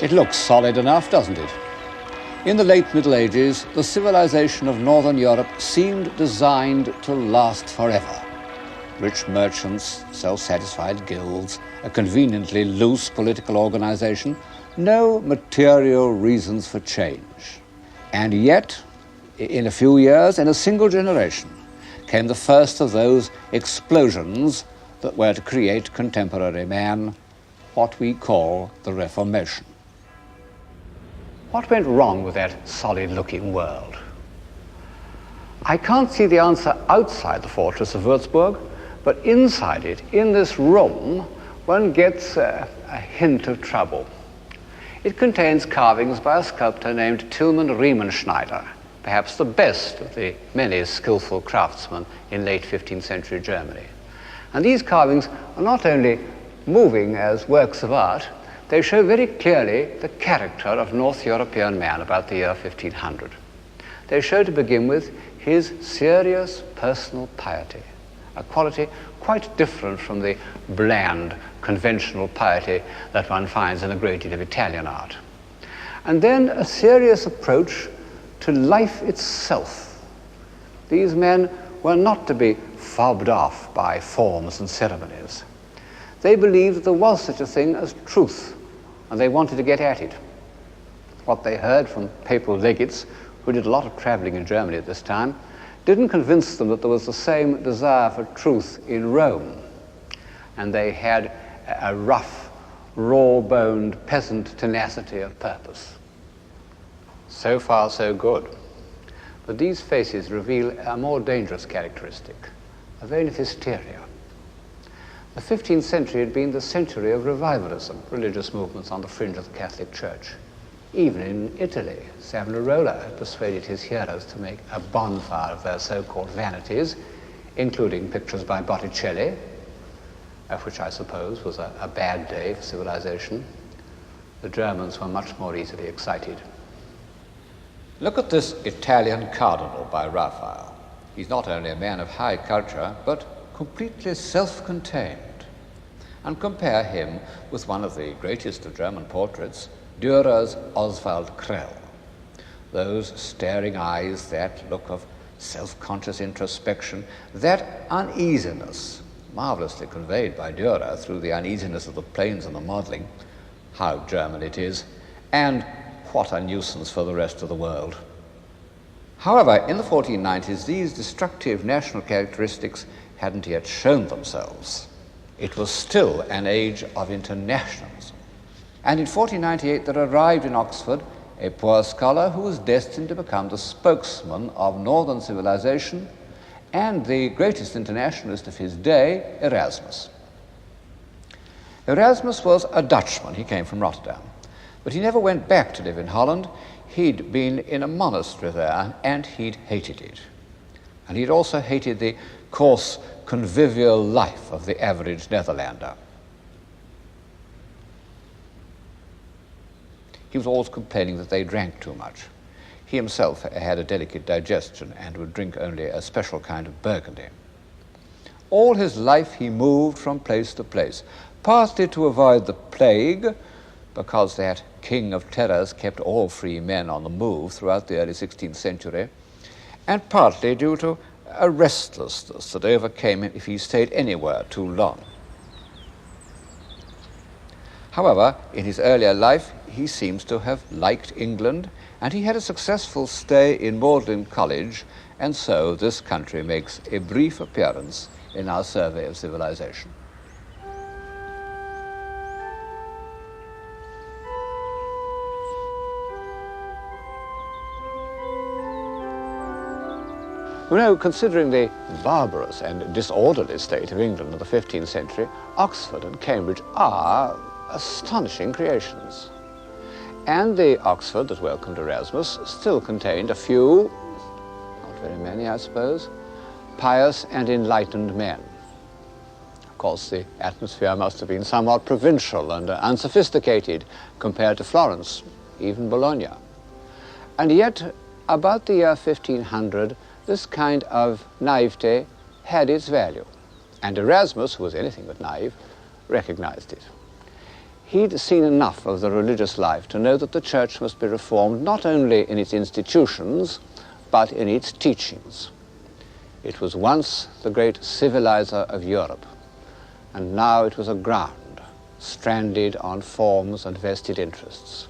It looks solid enough, doesn't it? In the late Middle Ages, the civilization of Northern Europe seemed designed to last forever. Rich merchants, self-satisfied guilds, a conveniently loose political organization, no material reasons for change. And yet, in a few years, in a single generation, came the first of those explosions that were to create contemporary man, what we call the Reformation. What went wrong with that solid-looking world? I can't see the answer outside the fortress of Würzburg, but inside it, in this room, one gets a hint of trouble. It contains carvings by a sculptor named Tilman Riemenschneider, perhaps the best of the many skillful craftsmen in late 15th century Germany. And these carvings are not only moving as works of art, they show very clearly the character of North European man about the year 1500. They show, to begin with, his serious personal piety, a quality quite different from the bland, conventional piety that one finds in a great deal of Italian art. And then a serious approach to life itself. These men were not to be fobbed off by forms and ceremonies. They believed that there was such a thing as truth, and they wanted to get at it. What they heard from papal legates, who did a lot of traveling in Germany at this time, didn't convince them that there was the same desire for truth in Rome. And they had a rough, raw-boned peasant tenacity of purpose. So far, so good. But these faces reveal a more dangerous characteristic, a vein of hysteria. The 15th century had been the century of revivalism, religious movements on the fringe of the Catholic Church. Even in Italy, Savonarola had persuaded his hearers to make a bonfire of their so-called vanities, including pictures by Botticelli, which I suppose was a bad day for civilization. The Germans were much more easily excited. Look at this Italian cardinal by Raphael. He's not only a man of high culture, but completely self-contained. And compare him with one of the greatest of German portraits, Dürer's Oswald Krell. Those staring eyes, that look of self-conscious introspection, that uneasiness, marvelously conveyed by Dürer through the uneasiness of the planes and the modeling. How German it is, and what a nuisance for the rest of the world. However, in the 1490s, these destructive national characteristics hadn't yet shown themselves. It was still an age of internationalism. And in 1498 there arrived in Oxford a poor scholar who was destined to become the spokesman of northern civilization and the greatest internationalist of his day, Erasmus. Erasmus was a Dutchman. He came from Rotterdam. But he never went back to live in Holland. He'd been in a monastery there, and he'd hated it. And he'd also hated the coarse, convivial life of the average Netherlander. He was always complaining that they drank too much. He himself had a delicate digestion and would drink only a special kind of Burgundy. All his life he moved from place to place, partly to avoid the plague, because that king of terrors kept all free men on the move throughout the early 16th century, and partly due to a restlessness that overcame him if he stayed anywhere too long. However, in his earlier life, he seems to have liked England, and he had a successful stay in Magdalen College, and so this country makes a brief appearance in our survey of civilization. You know, considering the barbarous and disorderly state of England of the 15th century, Oxford and Cambridge are astonishing creations. And the Oxford that welcomed Erasmus still contained a few, not very many I suppose, pious and enlightened men. Of course, the atmosphere must have been somewhat provincial and unsophisticated compared to Florence, even Bologna. And yet, about the year 1500, this kind of naivete had its value, and Erasmus, who was anything but naive, recognized it. He'd seen enough of the religious life to know that the church must be reformed not only in its institutions, but in its teachings. It was once the great civilizer of Europe, and now it was aground, stranded on forms and vested interests.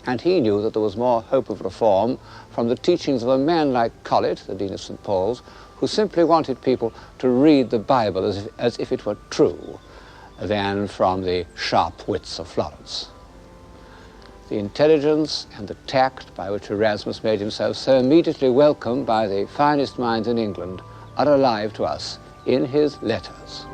And he knew that there was more hope of reform from the teachings of a man like Colet, the Dean of St. Paul's, who simply wanted people to read the Bible as if it were true, than from the sharp wits of Florence. The intelligence and the tact by which Erasmus made himself so immediately welcome by the finest minds in England are alive to us in his letters.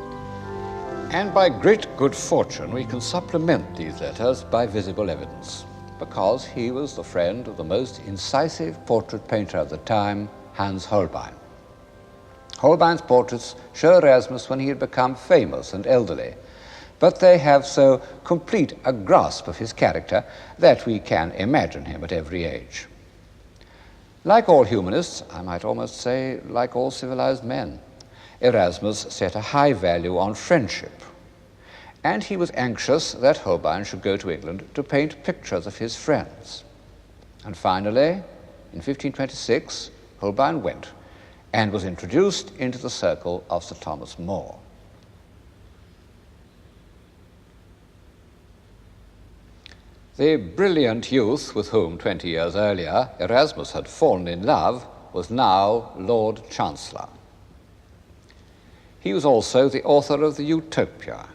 And by great good fortune we can supplement these letters by visible evidence, because he was the friend of the most incisive portrait painter of the time, Hans Holbein. Holbein's portraits show Erasmus when he had become famous and elderly, but they have so complete a grasp of his character that we can imagine him at every age. Like all humanists, I might almost say like all civilized men, Erasmus set a high value on friendship, and he was anxious that Holbein should go to England to paint pictures of his friends. And finally, in 1526, Holbein went and was introduced into the circle of Sir Thomas More. The brilliant youth with whom 20 years earlier Erasmus had fallen in love was now Lord Chancellor. He was also the author of the Utopia,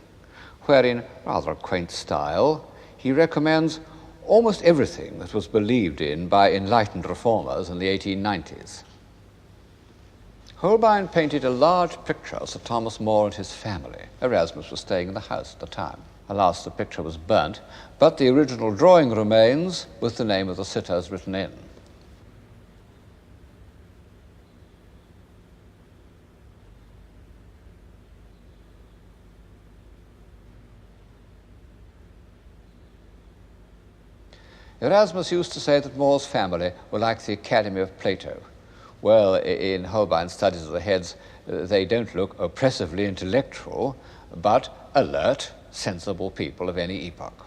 where in rather a quaint style he recommends almost everything that was believed in by enlightened reformers in the 1890s. Holbein painted a large picture of Sir Thomas More and his family. Erasmus was staying in the house at the time. Alas, the picture was burnt, but the original drawing remains with the name of the sitters written in. Erasmus used to say that More's family were like the Academy of Plato. Well, in Holbein's studies of the heads, they don't look oppressively intellectual, but alert, sensible people of any epoch.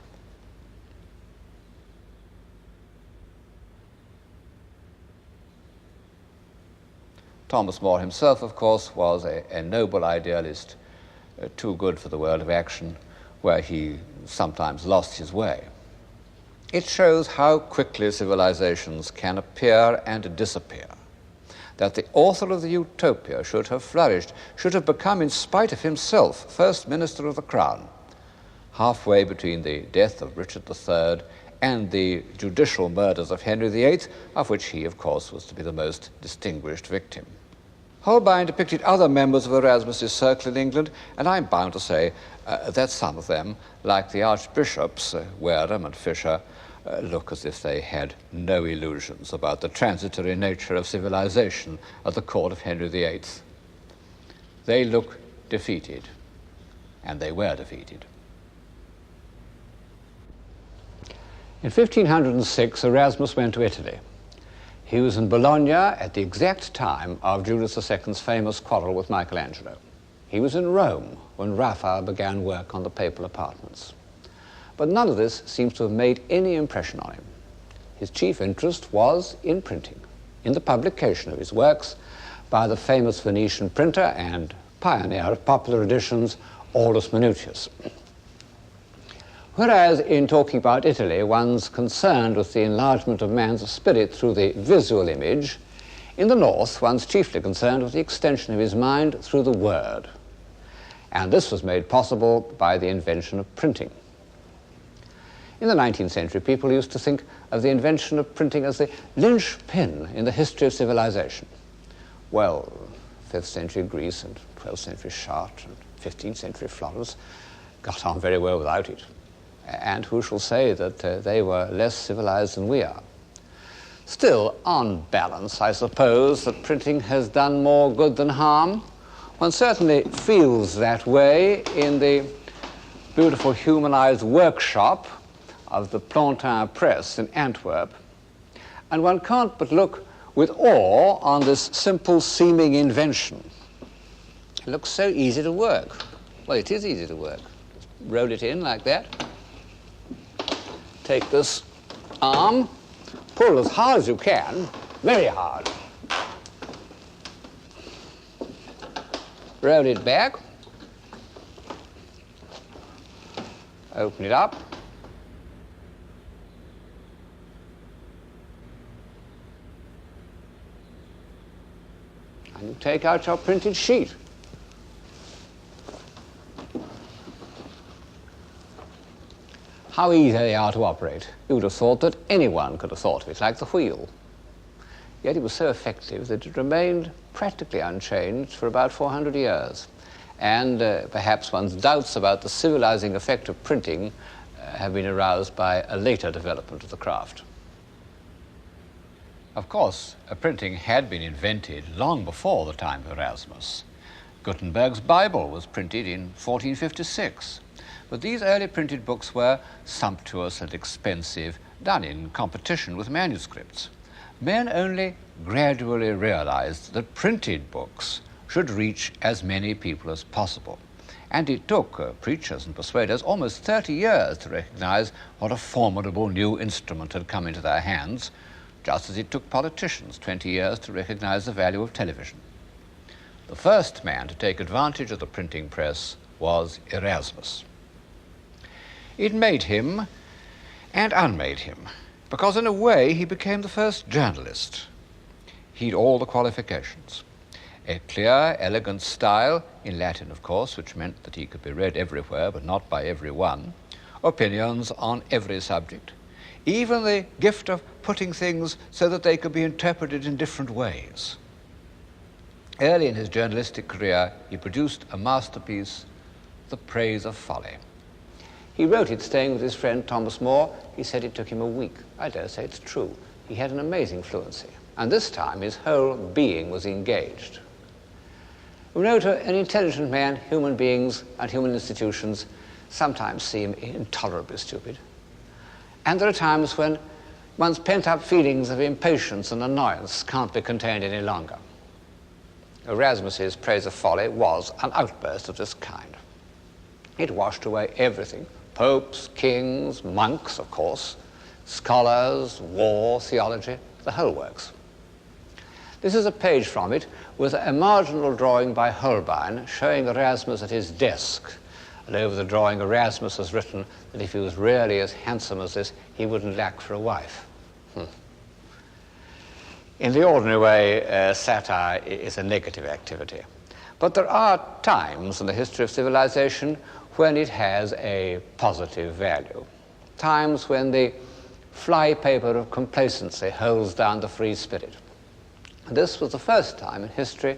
Thomas More himself, of course, was a noble idealist, too good for the world of action, where he sometimes lost his way. It shows how quickly civilizations can appear and disappear, that the author of the Utopia should have flourished, should have become, in spite of himself, First Minister of the Crown, halfway between the death of Richard III and the judicial murders of Henry VIII, of which he, of course, was to be the most distinguished victim. Holbein depicted other members of Erasmus's circle in England, and I'm bound to say that some of them, like the archbishops, Wareham and Fisher, look as if they had no illusions about the transitory nature of civilization at the court of Henry VIII. They look defeated, and they were defeated. In 1506, Erasmus went to Italy. He was in Bologna at the exact time of Julius II's famous quarrel with Michelangelo. He was in Rome when Raphael began work on the papal apartments. But none of this seems to have made any impression on him. His chief interest was in printing, in the publication of his works by the famous Venetian printer and pioneer of popular editions, Aulus Manutius. Whereas in talking about Italy, one's concerned with the enlargement of man's spirit through the visual image, in the north, one's chiefly concerned with the extension of his mind through the word. And this was made possible by the invention of printing. In the 19th century, people used to think of the invention of printing as the linchpin in the history of civilization. Well, 5th century Greece and 12th century Chartres and 15th century Florence got on very well without it. And who shall say that they were less civilized than we are? Still, on balance, I suppose that printing has done more good than harm. One certainly feels that way in the beautiful humanized workshop of the Plantin Press in Antwerp, and one can't but look with awe on this simple seeming invention. It looks so easy to work. Well, it is easy to work. Just roll it in like that, take this arm, pull as hard as you can, very hard. Roll it back, open it up, and you take out your printed sheet. How easy they are to operate. You would have thought that anyone could have thought of it, like the wheel. Yet it was so effective that it remained practically unchanged for about 400 years. And perhaps one's doubts about the civilizing effect of printing have been aroused by a later development of the craft. Of course, printing had been invented long before the time of Erasmus. Gutenberg's Bible was printed in 1456. But these early printed books were sumptuous and expensive, done in competition with manuscripts. Men only gradually realized that printed books should reach as many people as possible. And it took preachers and persuaders almost 30 years to recognize what a formidable new instrument had come into their hands, just as it took politicians 20 years to recognize the value of television. The first man to take advantage of the printing press was Erasmus. It made him and unmade him, because in a way he became the first journalist. He'd all the qualifications. A clear, elegant style, in Latin of course, which meant that he could be read everywhere but not by everyone, opinions on every subject, even the gift of putting things so that they could be interpreted in different ways. Early in his journalistic career, he produced a masterpiece, The Praise of Folly. He wrote it staying with his friend Thomas More. He said it took him a week. I dare say it's true. He had an amazing fluency. And this time his whole being was engaged. We know to an intelligent man, human beings and human institutions sometimes seem intolerably stupid. And there are times when one's pent-up feelings of impatience and annoyance can't be contained any longer. Erasmus's Praise of Folly was an outburst of this kind. It washed away everything. Popes, kings, monks, of course, scholars, war, theology, the whole works. This is a page from it with a marginal drawing by Holbein showing Erasmus at his desk. And over the drawing, Erasmus has written that if he was really as handsome as this, he wouldn't lack for a wife. In the ordinary way, satire is a negative activity. But there are times in the history of civilization when it has a positive value. Times when the flypaper of complacency holds down the free spirit. This was the first time in history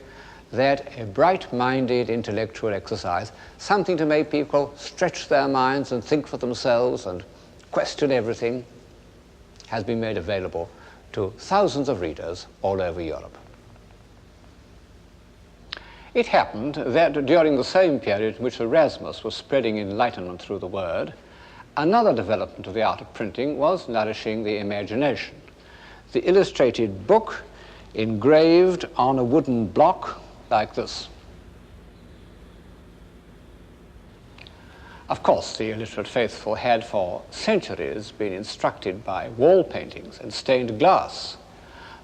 that a bright-minded intellectual exercise, something to make people stretch their minds and think for themselves and question everything, has been made available to thousands of readers all over Europe. It happened that during the same period in which Erasmus was spreading enlightenment through the word, another development of the art of printing was nourishing the imagination. The illustrated book engraved on a wooden block like this. Of course, the illiterate faithful had for centuries been instructed by wall paintings and stained glass.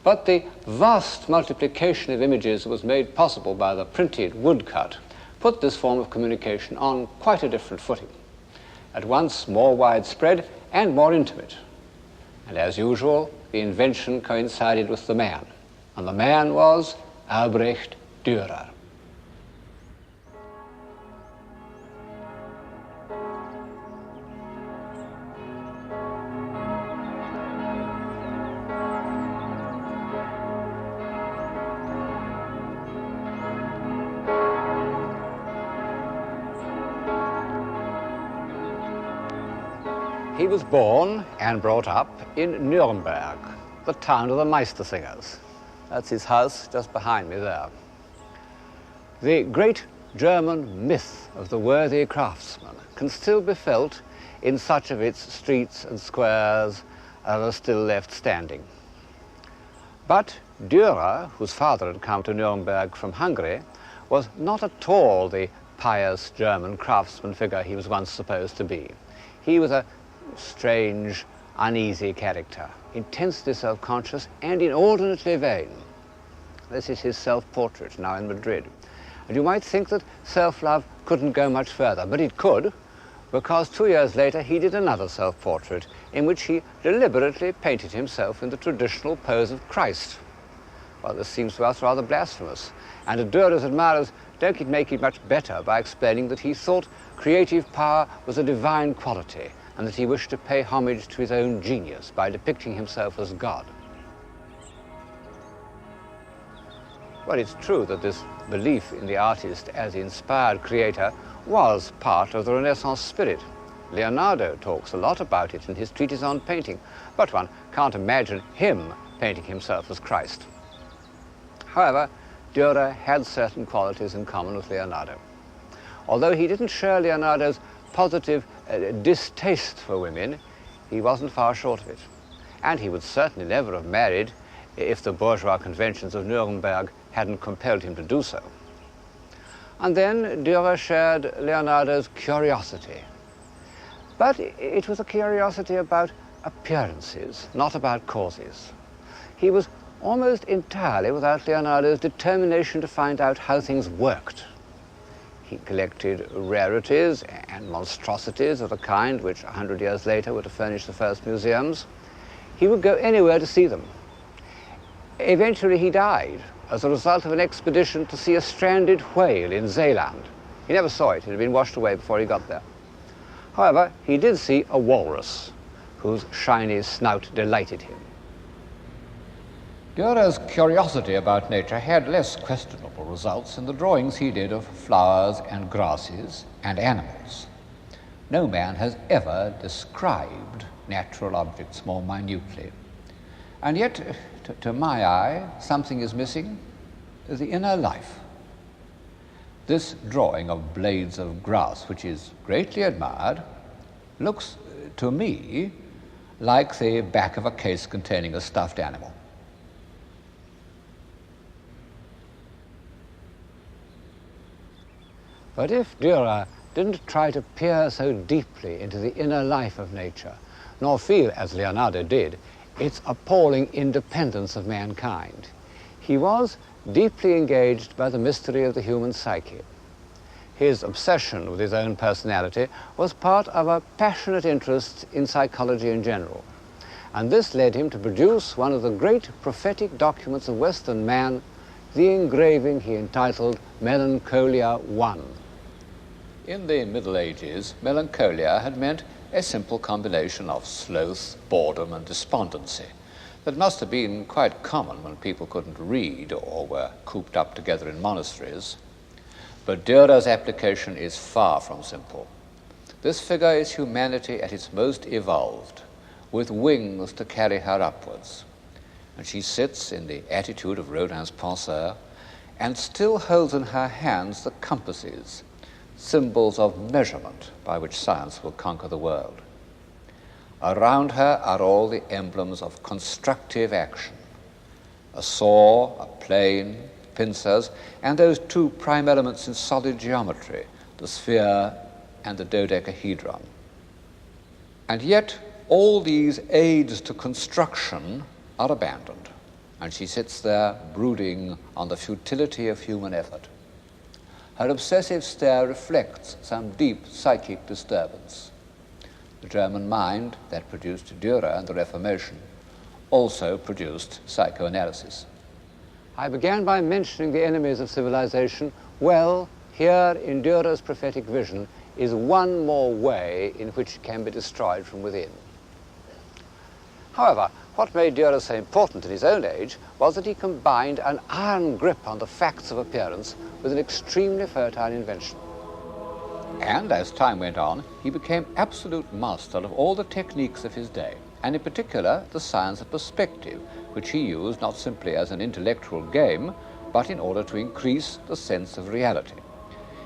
But the vast multiplication of images that was made possible by the printed woodcut put this form of communication on quite a different footing, at once more widespread and more intimate. And as usual, the invention coincided with the man, and the man was Albrecht Dürer. He was born and brought up in Nuremberg, the town of the Meistersingers. That's his house just behind me there. The great German myth of the worthy craftsman can still be felt in such of its streets and squares as are still left standing. But Dürer, whose father had come to Nuremberg from Hungary, was not at all the pious German craftsman figure he was once supposed to be. He was a strange, uneasy character, intensely self-conscious and inordinately vain. This is his self-portrait now in Madrid. And you might think that self-love couldn't go much further, but it could, because 2 years later he did another self-portrait in which he deliberately painted himself in the traditional pose of Christ. Well, this seems to us rather blasphemous, and Dürer's admirers don't make it much better by explaining that he thought creative power was a divine quality and that he wished to pay homage to his own genius by depicting himself as God. Well, it's true that this belief in the artist as the inspired creator was part of the Renaissance spirit. Leonardo talks a lot about it in his treatise on painting, but one can't imagine him painting himself as Christ. However, Dürer had certain qualities in common with Leonardo. Although he didn't share Leonardo's positive distaste for women, he wasn't far short of it. And he would certainly never have married if the bourgeois conventions of Nuremberg hadn't compelled him to do so. And then Dürer shared Leonardo's curiosity. But it was a curiosity about appearances, not about causes. He was almost entirely without Leonardo's determination to find out how things worked. He collected rarities and monstrosities of a kind which 100 years later were to furnish the first museums. He would go anywhere to see them. Eventually he died as a result of an expedition to see a stranded whale in Zeeland. He never saw it. It had been washed away before he got there. However, he did see a walrus whose shiny snout delighted him. Dürer's curiosity about nature had less questionable results in the drawings he did of flowers and grasses and animals. No man has ever described natural objects more minutely. And yet, to my eye, something is missing: the inner life. This drawing of blades of grass, which is greatly admired, looks to me like the back of a case containing a stuffed animal. But if Dürer didn't try to peer so deeply into the inner life of nature, nor feel, as Leonardo did, its appalling independence of mankind, he was deeply engaged by the mystery of the human psyche. His obsession with his own personality was part of a passionate interest in psychology in general, and this led him to produce one of the great prophetic documents of Western man, the engraving he entitled Melancholia I. In the Middle Ages, melancholia had meant a simple combination of sloth, boredom, and despondency that must have been quite common when people couldn't read or were cooped up together in monasteries. But Dürer's application is far from simple. This figure is humanity at its most evolved, with wings to carry her upwards. And she sits in the attitude of Rodin's penseur and still holds in her hands the compasses, symbols of measurement by which science will conquer the world. Around her are all the emblems of constructive action: a saw, a plane, pincers, and those two prime elements in solid geometry, the sphere and the dodecahedron. And yet all these aids to construction are abandoned, and she sits there brooding on the futility of human effort. Her obsessive stare reflects some deep psychic disturbance. The German mind that produced Dürer and the Reformation also produced psychoanalysis. I began by mentioning the enemies of civilization. Well, here in Dürer's prophetic vision is one more way in which it can be destroyed from within. However, what made Dürer so important in his own age was that he combined an iron grip on the facts of appearance with an extremely fertile invention. And as time went on, he became absolute master of all the techniques of his day, and in particular the science of perspective, which he used not simply as an intellectual game, but in order to increase the sense of reality.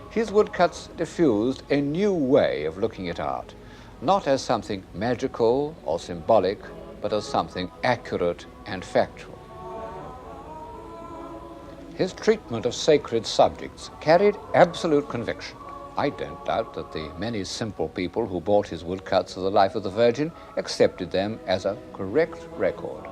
His woodcuts diffused a new way of looking at art, not as something magical or symbolic, but as something accurate and factual. His treatment of sacred subjects carried absolute conviction. I don't doubt that the many simple people who bought his woodcuts of the Life of the Virgin accepted them as a correct record.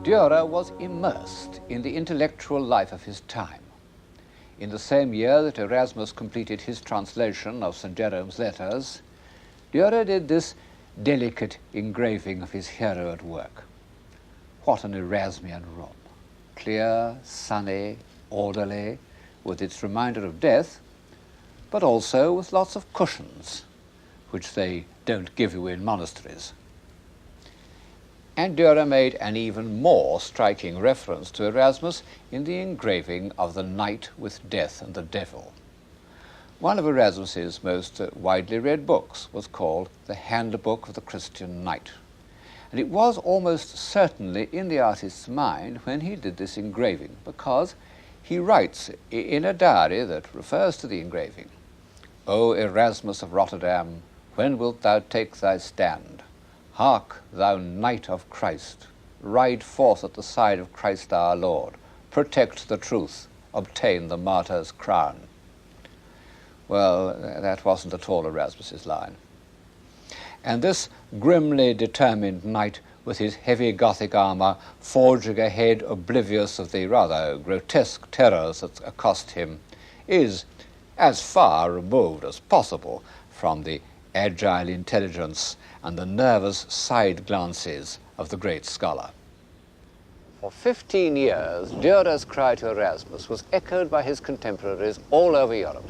Dürer was immersed in the intellectual life of his time. In the same year that Erasmus completed his translation of St. Jerome's letters, Dürer did this delicate engraving of his hero at work. What an Erasmian room! Clear, sunny, orderly, with its reminder of death, but also with lots of cushions, which they don't give you in monasteries. And Dürer made an even more striking reference to Erasmus in the engraving of the Knight with Death and the Devil. One of Erasmus's most widely read books was called The Handbook of the Christian Knight. And it was almost certainly in the artist's mind when he did this engraving, because he writes in a diary that refers to the engraving, "O Erasmus of Rotterdam, when wilt thou take thy stand? Hark, thou Knight of Christ, ride forth at the side of Christ our Lord, protect the truth, obtain the martyr's crown." Well, that wasn't at all Erasmus's line. And this grimly determined knight with his heavy Gothic armour forging ahead oblivious of the rather grotesque terrors that accost him is as far removed as possible from the agile intelligence and the nervous side glances of the great scholar. For 15 years, Dürer's cry to Erasmus was echoed by his contemporaries all over Europe,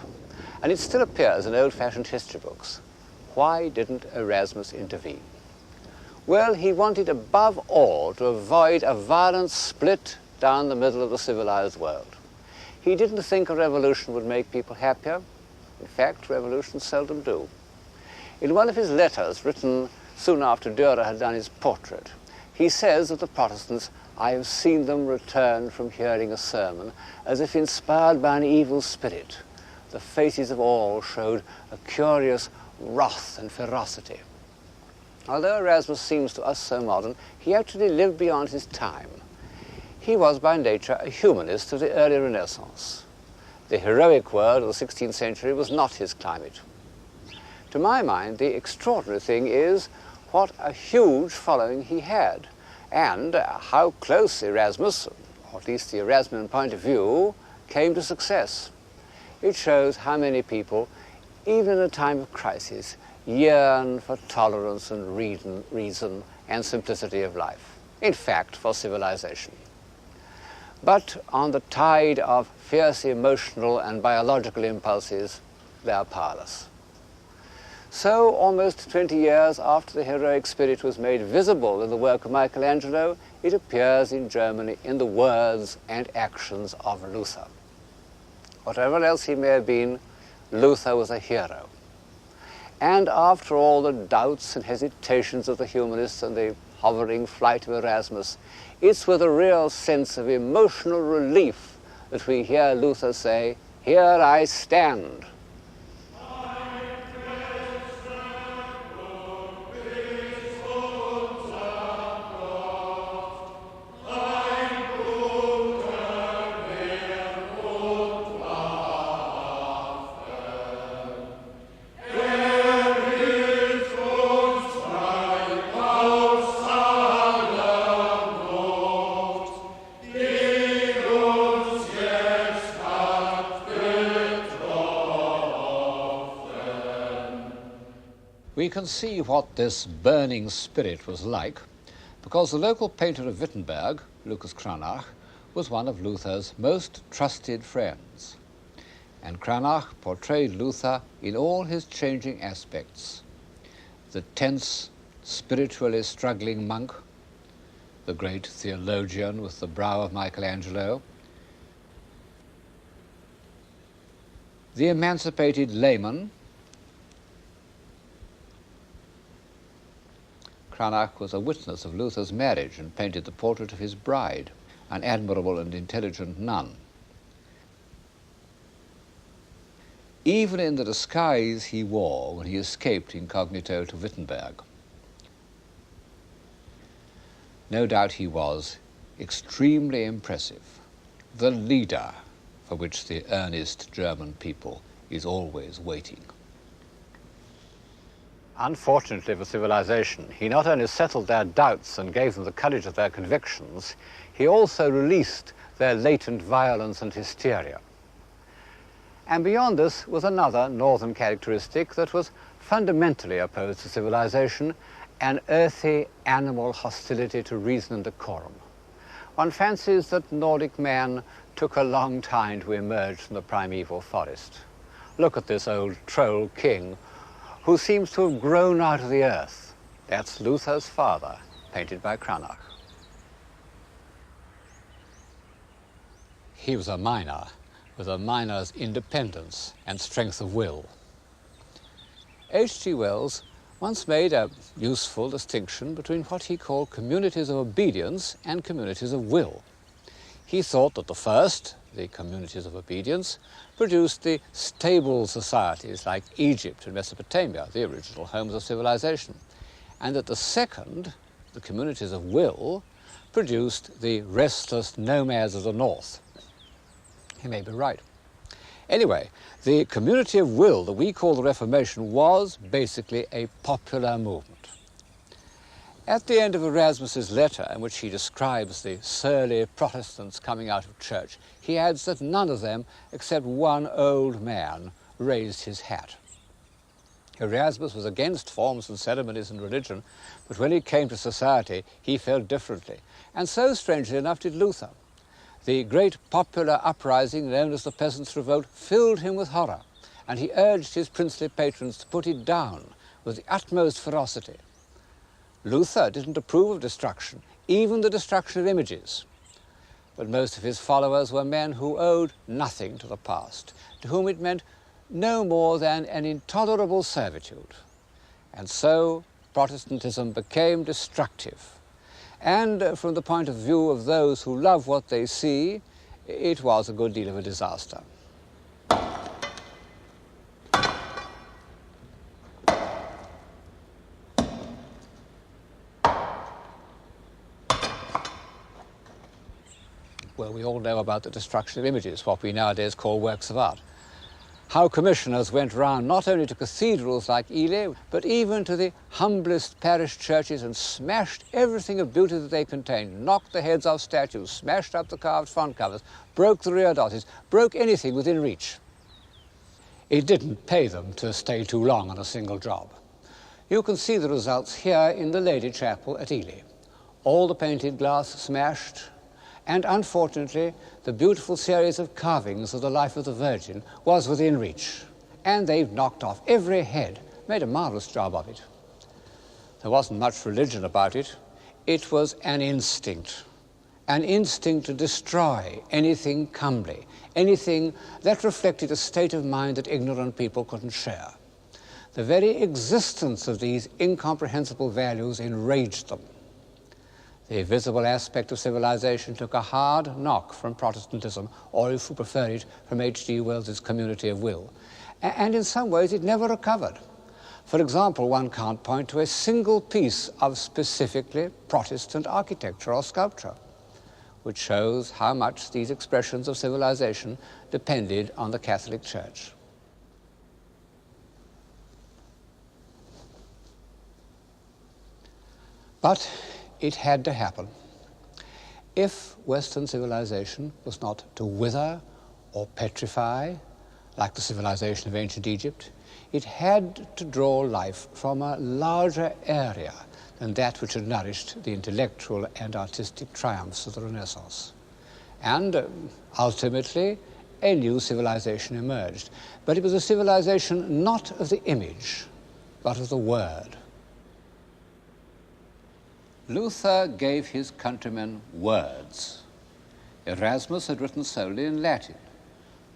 and it still appears in old-fashioned history books. Why didn't Erasmus intervene? Well, he wanted above all to avoid a violent split down the middle of the civilized world. He didn't think a revolution would make people happier. In fact, revolutions seldom do. In one of his letters, written soon after Dürer had done his portrait, he says of the Protestants, "I have seen them return from hearing a sermon as if inspired by an evil spirit. The faces of all showed a curious wrath and ferocity." Although Erasmus seems to us so modern, he actually lived beyond his time. He was by nature a humanist of the early Renaissance. The heroic world of the 16th century was not his climate. To my mind, the extraordinary thing is what a huge following he had, and how close Erasmus, or at least the Erasmian point of view, came to success. It shows how many people, even in a time of crisis, yearn for tolerance and reason and simplicity of life. In fact, for civilization. But on the tide of fierce emotional and biological impulses, they are powerless. So, almost 20 years after the heroic spirit was made visible in the work of Michelangelo, it appears in Germany in the words and actions of Luther. whatever else he may have been, Luther was a hero. And after all the doubts and hesitations of the humanists and the hovering flight of Erasmus, it's with a real sense of emotional relief that we hear Luther say, "Here I stand." We can see what this burning spirit was like because the local painter of Wittenberg, Lucas Cranach, was one of Luther's most trusted friends. And Cranach portrayed Luther in all his changing aspects. The tense, spiritually struggling monk, the great theologian with the brow of Michelangelo, the emancipated layman. Cranach was a witness of Luther's marriage and painted the portrait of his bride, an admirable and intelligent nun. Even in the disguise he wore when he escaped incognito to Wittenberg, no doubt he was extremely impressive, the leader for which the earnest German people is always waiting. Unfortunately for civilization, he not only settled their doubts and gave them the courage of their convictions, he also released their latent violence and hysteria. And beyond this was another northern characteristic that was fundamentally opposed to civilization, an earthy animal hostility to reason and decorum. One fancies that Nordic man took a long time to emerge from the primeval forest. Look at this old troll king who seems to have grown out of the earth. That's Luther's father, painted by Cranach. He was a miner, with a miner's independence and strength of will. H.G. Wells once made a useful distinction between what he called communities of obedience and communities of will. He thought that the first, the communities of obedience, produced the stable societies like Egypt and Mesopotamia, the original homes of civilization, and that the second, the communities of will, produced the restless nomads of the north. He may be right. Anyway, the community of will that we call the Reformation was basically a popular movement. At the end of Erasmus's letter, in which he describes the surly Protestants coming out of church, he adds that none of them, except one old man, raised his hat. Erasmus was against forms and ceremonies in religion, but when it came to society, he felt differently. And so, strangely enough, did Luther. The great popular uprising known as the Peasants' Revolt filled him with horror, and he urged his princely patrons to put it down with the utmost ferocity. Luther didn't approve of destruction, even the destruction of images. But most of his followers were men who owed nothing to the past, to whom it meant no more than an intolerable servitude. And so Protestantism became destructive. And from the point of view of those who love what they see, it was a good deal of a disaster. Well, we all know about the destruction of images, what we nowadays call works of art. How commissioners went round not only to cathedrals like Ely, but even to the humblest parish churches and smashed everything of beauty that they contained, knocked the heads off statues, smashed up the carved front covers, broke the rear dotties, broke anything within reach. It didn't pay them to stay too long on a single job. You can see the results here in the Lady Chapel at Ely. All the painted glass smashed, and unfortunately, the beautiful series of carvings of the life of the Virgin was within reach. And they've knocked off every head, made a marvelous job of it. There wasn't much religion about it. It was an instinct to destroy anything comely, anything that reflected a state of mind that ignorant people couldn't share. The very existence of these incomprehensible values enraged them. The visible aspect of civilization took a hard knock from Protestantism, or if you prefer it, from H.G. Wells's Community of Will. And in some ways it never recovered. For example, one can't point to a single piece of specifically Protestant architecture or sculpture, which shows how much these expressions of civilization depended on the Catholic Church. But it had to happen. If Western civilization was not to wither or petrify, like the civilization of ancient Egypt, it had to draw life from a larger area than that which had nourished the intellectual and artistic triumphs of the Renaissance. And ultimately, a new civilization emerged. But it was a civilization not of the image, but of the word. Luther gave his countrymen words. Erasmus had written solely in Latin.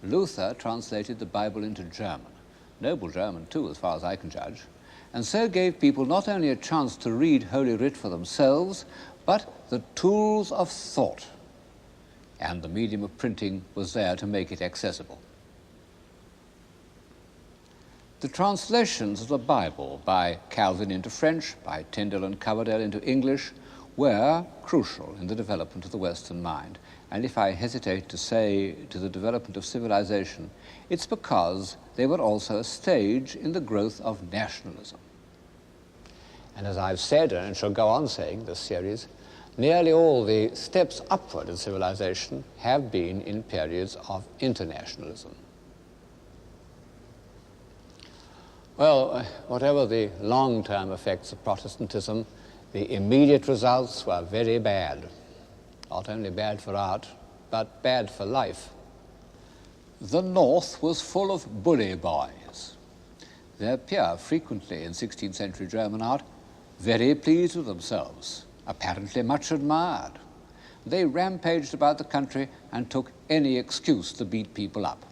Luther translated the Bible into German, noble German too, as far as I can judge, and so gave people not only a chance to read Holy Writ for themselves, but the tools of thought. And the medium of printing was there to make it accessible. The translations of the Bible by Calvin into French, by Tyndale and Coverdale into English, were crucial in the development of the Western mind. And if I hesitate to say to the development of civilization, it's because they were also a stage in the growth of nationalism. And as I've said, and shall go on saying this series, nearly all the steps upward in civilization have been in periods of internationalism. Well, whatever the long-term effects of Protestantism, the immediate results were very bad. Not only bad for art, but bad for life. The North was full of bully boys. They appear frequently in 16th century German art, very pleased with themselves, apparently much admired. They rampaged about the country and took any excuse to beat people up.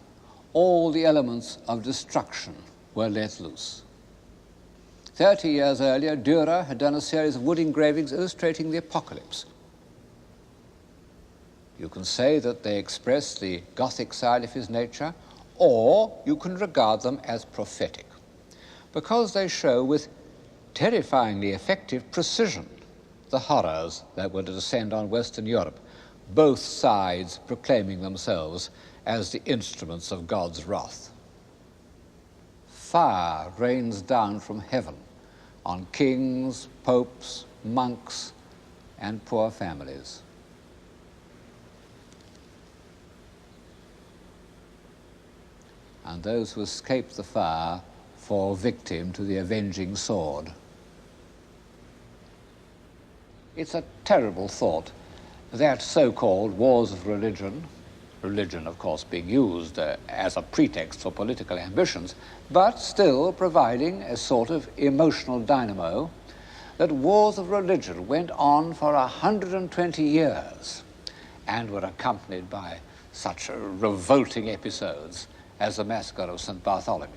All the elements of destruction were let loose. 30 years earlier, Dürer had done a series of wood engravings illustrating the apocalypse. You can say that they express the Gothic side of his nature, or you can regard them as prophetic, because they show with terrifyingly effective precision the horrors that were to descend on Western Europe, both sides proclaiming themselves as the instruments of God's wrath. Fire rains down from heaven on kings, popes, monks, and poor families. And those who escape the fire fall victim to the avenging sword. It's a terrible thought that so-called wars of religion, religion of course being used as a pretext for political ambitions, but still providing a sort of emotional dynamo, that wars of religion went on for 120 years and were accompanied by such revolting episodes as the massacre of St. Bartholomew.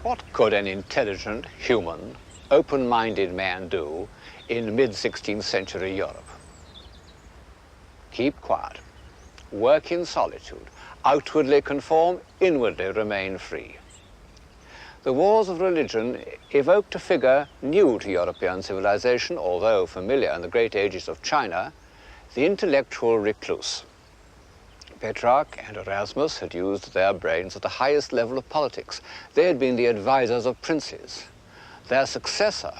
What could an intelligent, human, open-minded man do in mid-16th century Europe? Keep quiet, work in solitude, outwardly conform, inwardly remain free. The wars of religion evoked a figure new to European civilization, although familiar in the great ages of China, the intellectual recluse. Petrarch and Erasmus had used their brains at the highest level of politics. They had been the advisors of princes. Their successor,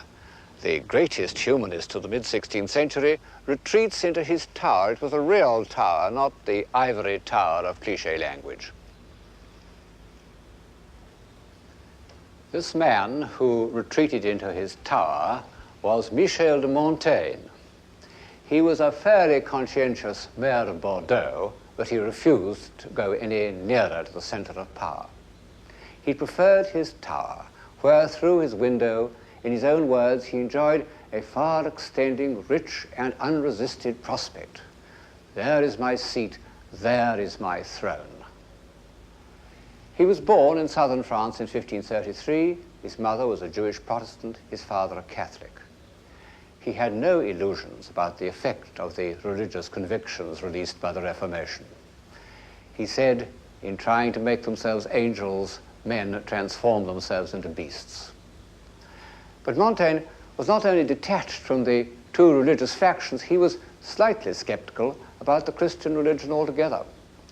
the greatest humanist of the mid-16th century, retreats into his tower. It was a real tower, not the ivory tower of cliché language. This man who retreated into his tower was Michel de Montaigne. He was a fairly conscientious mayor of Bordeaux, but he refused to go any nearer to the center of power. He preferred his tower, where through his window, in his own words, he enjoyed a far-extending, rich and unresisted prospect. There is my seat, there is my throne. He was born in southern France in 1533. His mother was a Jewish Protestant, his father a Catholic. He had no illusions about the effect of the religious convictions released by the Reformation. He said, in trying to make themselves angels, men transform themselves into beasts. But Montaigne was not only detached from the two religious factions, he was slightly skeptical about the Christian religion altogether.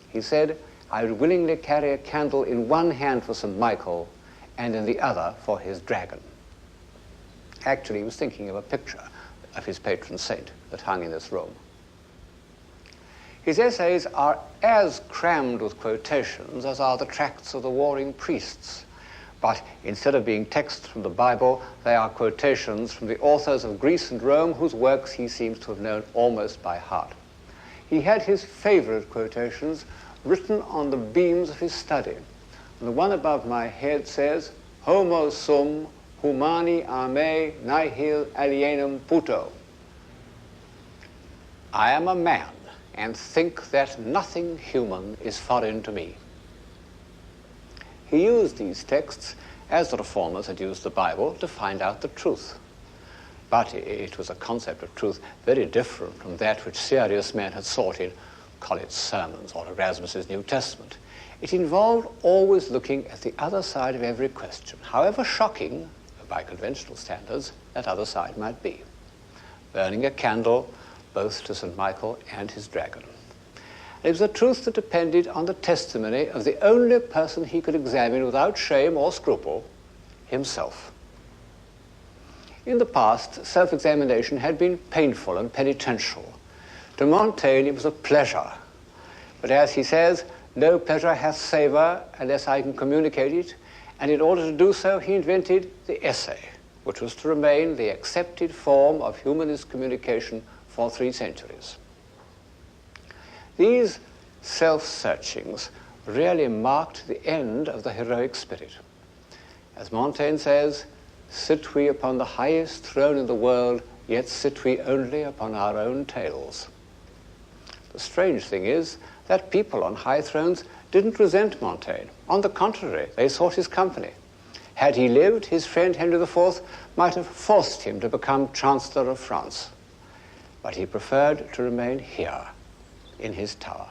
He said, I would willingly carry a candle in one hand for St. Michael and in the other for his dragon. Actually, he was thinking of a picture of his patron saint that hung in this room. His essays are as crammed with quotations as are the tracts of the warring priests. But instead of being texts from the Bible, they are quotations from the authors of Greece and Rome, whose works he seems to have known almost by heart. He had his favorite quotations written on the beams of his study. And the one above my head says, Homo sum humani a me nihil alienum puto. I am a man, and think that nothing human is foreign to me. He used these texts, as the Reformers had used the Bible, to find out the truth. But it was a concept of truth very different from that which serious men had sought in Collett's sermons or Erasmus's New Testament. It involved always looking at the other side of every question, however shocking, by conventional standards, that other side might be. Burning a candle both to St. Michael and his dragon. It was a truth that depended on the testimony of the only person he could examine without shame or scruple, himself. In the past, self-examination had been painful and penitential. To Montaigne, it was a pleasure. But as he says, no pleasure hath savour unless I can communicate it, and in order to do so, he invented the essay, which was to remain the accepted form of humanist communication for 3 centuries. These self-searchings really marked the end of the heroic spirit. As Montaigne says, sit we upon the highest throne in the world, yet sit we only upon our own tails. The strange thing is that people on high thrones didn't resent Montaigne. On the contrary, they sought his company. Had he lived, his friend Henry IV might have forced him to become Chancellor of France. But he preferred to remain here, in his tower.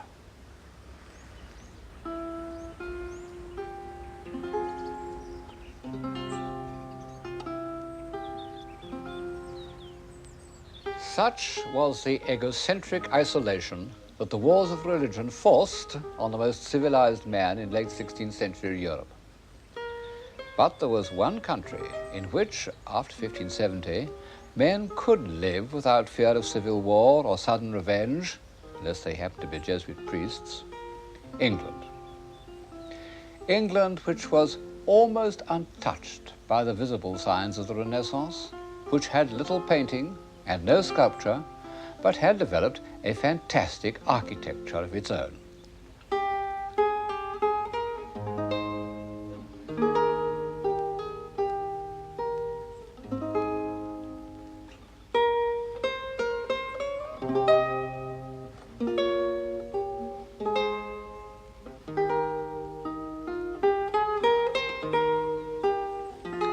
Such was the egocentric isolation that the wars of religion forced on the most civilized man in late 16th century Europe. But there was one country in which, after 1570, men could live without fear of civil war or sudden revenge, unless they happened to be Jesuit priests: England. England, which was almost untouched by the visible signs of the Renaissance, which had little painting and no sculpture, but had developed a fantastic architecture of its own.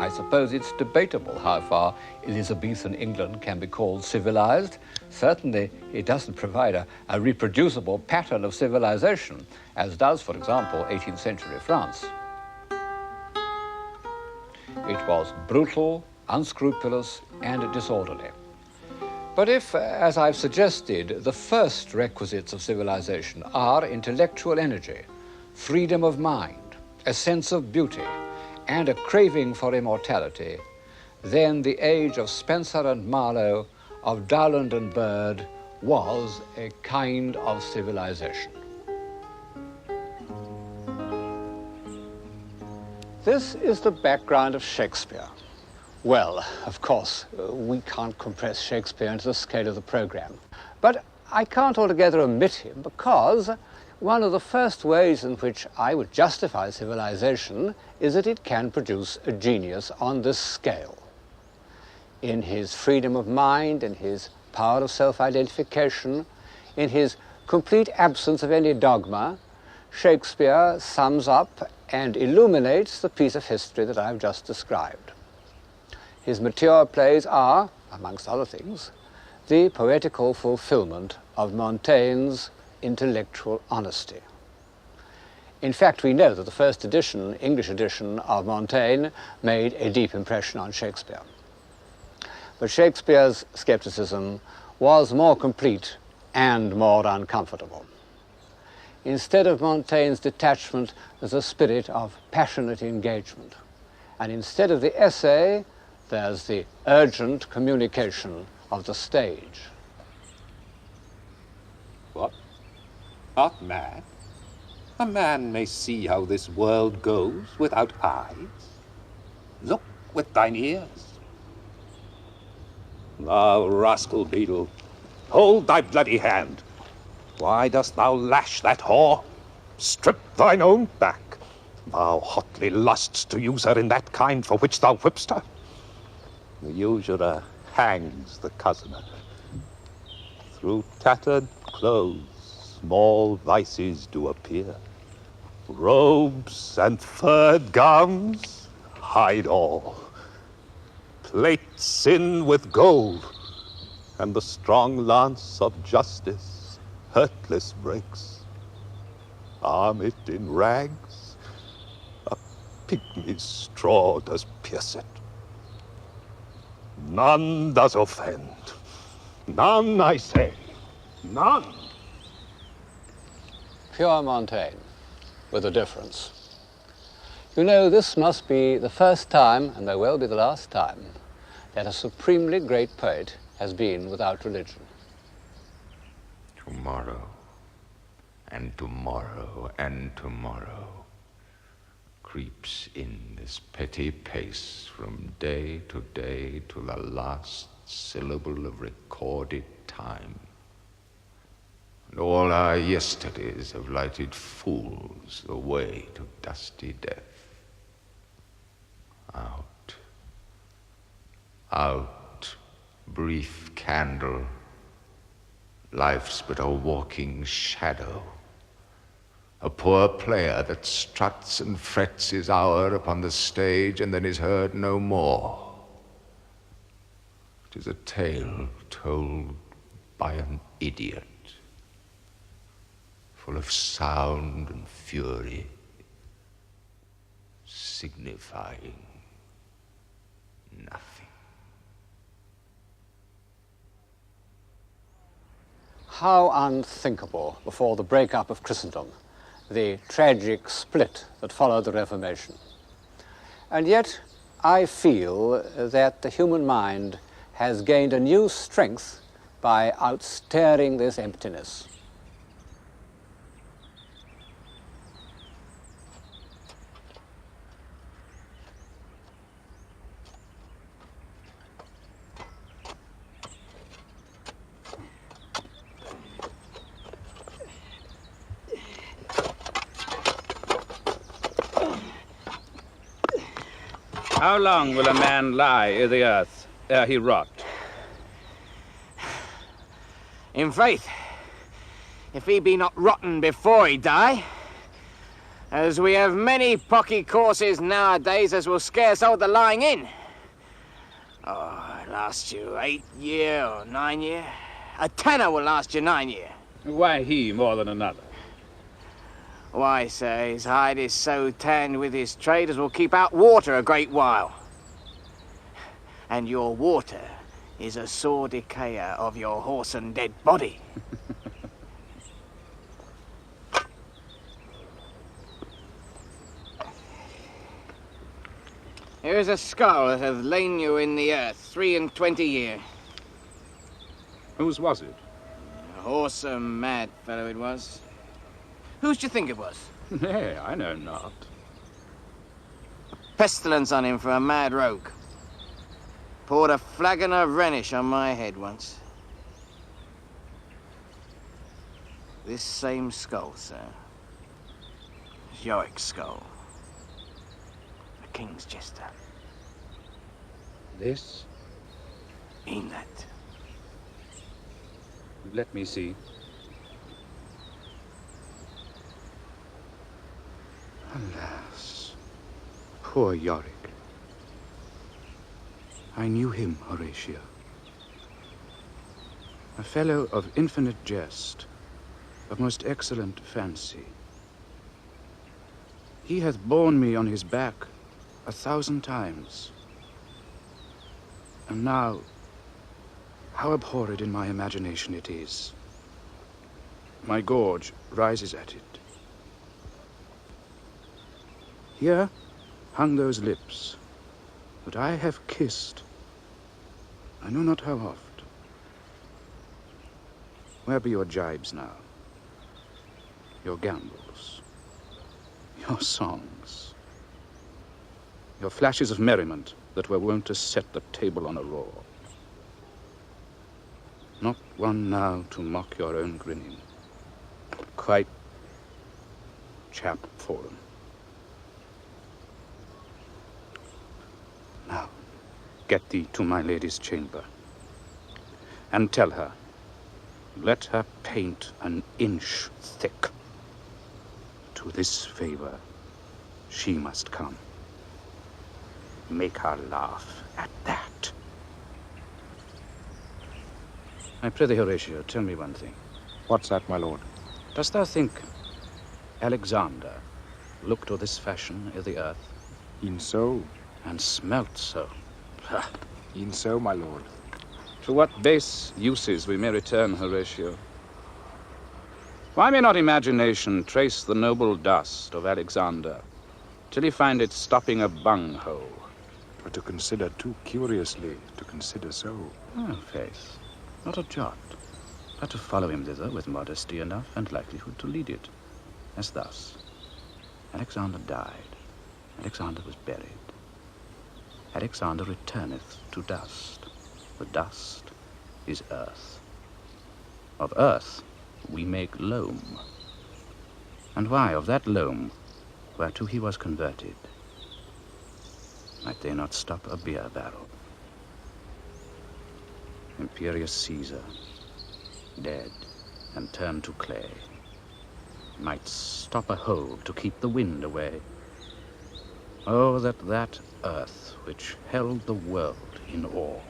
I suppose it's debatable how far Elizabethan England can be called civilized. Certainly, it doesn't provide a reproducible pattern of civilization, as does, for example, 18th century France. It was brutal, unscrupulous, and disorderly. But if, as I've suggested, the first requisites of civilization are intellectual energy, freedom of mind, a sense of beauty, and a craving for immortality, then the age of Spencer and Marlowe, of Dowland and Bird, was a kind of civilization. This is the background of Shakespeare. Well, of course, we can't compress Shakespeare into the scale of the program. But I can't altogether omit him because one of the first ways in which I would justify civilization is that it can produce a genius on this scale. In his freedom of mind, in his power of self-identification, in his complete absence of any dogma, Shakespeare sums up and illuminates the piece of history that I've just described. His mature plays are, amongst other things, the poetical fulfillment of Montaigne's intellectual honesty. In fact, we know that the first edition, English edition of Montaigne made a deep impression on Shakespeare. But Shakespeare's skepticism was more complete and more uncomfortable. Instead of Montaigne's detachment, there's a spirit of passionate engagement. And instead of the essay, there's the urgent communication of the stage. What? Art mad? A man may see how this world goes without eyes. Look with thine ears. Thou rascal beadle, hold thy bloody hand. Why dost thou lash that whore? Strip thine own back. Thou hotly lusts to use her in that kind for which thou whipp'st her. The usurer hangs the cozener. Through tattered clothes, small vices do appear. Robes and furred gowns hide all. Plate sin with gold, and the strong lance of justice hurtless breaks. Arm it in rags, a pygmy's straw does pierce it. None does offend. None, I say. None. Pure Montaigne, with a difference. You know, this must be the first time, and there will be the last time, that a supremely great poet has been without religion. Tomorrow, and tomorrow, and tomorrow creeps in this petty pace from day to the last syllable of recorded time. And all our yesterdays have lighted fools the way to dusty death. Out, out, brief candle, life's but a walking shadow, a poor player that struts and frets his hour upon the stage and then is heard no more. It is a tale told by an idiot, full of sound and fury, signifying nothing. How unthinkable before the breakup of Christendom, the tragic split that followed the Reformation. And yet, I feel that the human mind has gained a new strength by outstaring this emptiness. How long will a man lie i' the earth ere he rot? In faith, if he be not rotten before he die, as we have many pocky courses nowadays as will scarce hold the lying in. Oh, it lasts you 8 year or 9 year. A tenner will last you 9 year. Why he more than another? Why, sir, his hide is so tanned with his trade as will keep out water a great while. And your water is a sore decayer of your horse and dead body. Here is a skull that hath lain you in the earth 23 year. Whose was it? A whoresome mad fellow it was. Whose do you think it was? Nay, I know not. Pestilence on him for a mad rogue. Poured a flagon of Rhenish on my head once. This same skull, sir. Yorick's skull. The king's jester. This? Mean that. Let me see. Alas, poor Yorick. I knew him, Horatio. A fellow of infinite jest, of most excellent fancy. He hath borne me on his back 1,000 times. And now, how abhorred in my imagination it is. My gorge rises at it. Here hung those lips that I have kissed, I know not how oft. Where be your jibes now? Your gambols? Your songs? Your flashes of merriment that were wont to set the table on a roar? Not one now to mock your own grinning. Quite chap fallen. Now, get thee to my lady's chamber, and tell her, let her paint an inch thick. To this favor she must come. Make her laugh at that. I prithee, Horatio, tell me one thing. What's that, my lord? Dost thou think Alexander looked to this fashion i' the earth? E'en so. And smelt so. Ha! E'en so, my lord. To what base uses we may return, Horatio. Why may not imagination trace the noble dust of Alexander till he find it stopping a bunghole? But to consider too curiously, to consider so. Oh, faith, not a jot, but to follow him thither with modesty enough and likelihood to lead it. As thus, Alexander died, Alexander was buried. Alexander returneth to dust. The dust is earth. Of earth we make loam. And why of that loam, whereto he was converted, might they not stop a beer barrel? Imperious Caesar, dead and turned to clay, might stop a hole to keep the wind away. Oh, that that earth which held the world in awe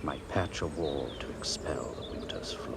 might patch a wall to expel the winter's flaw.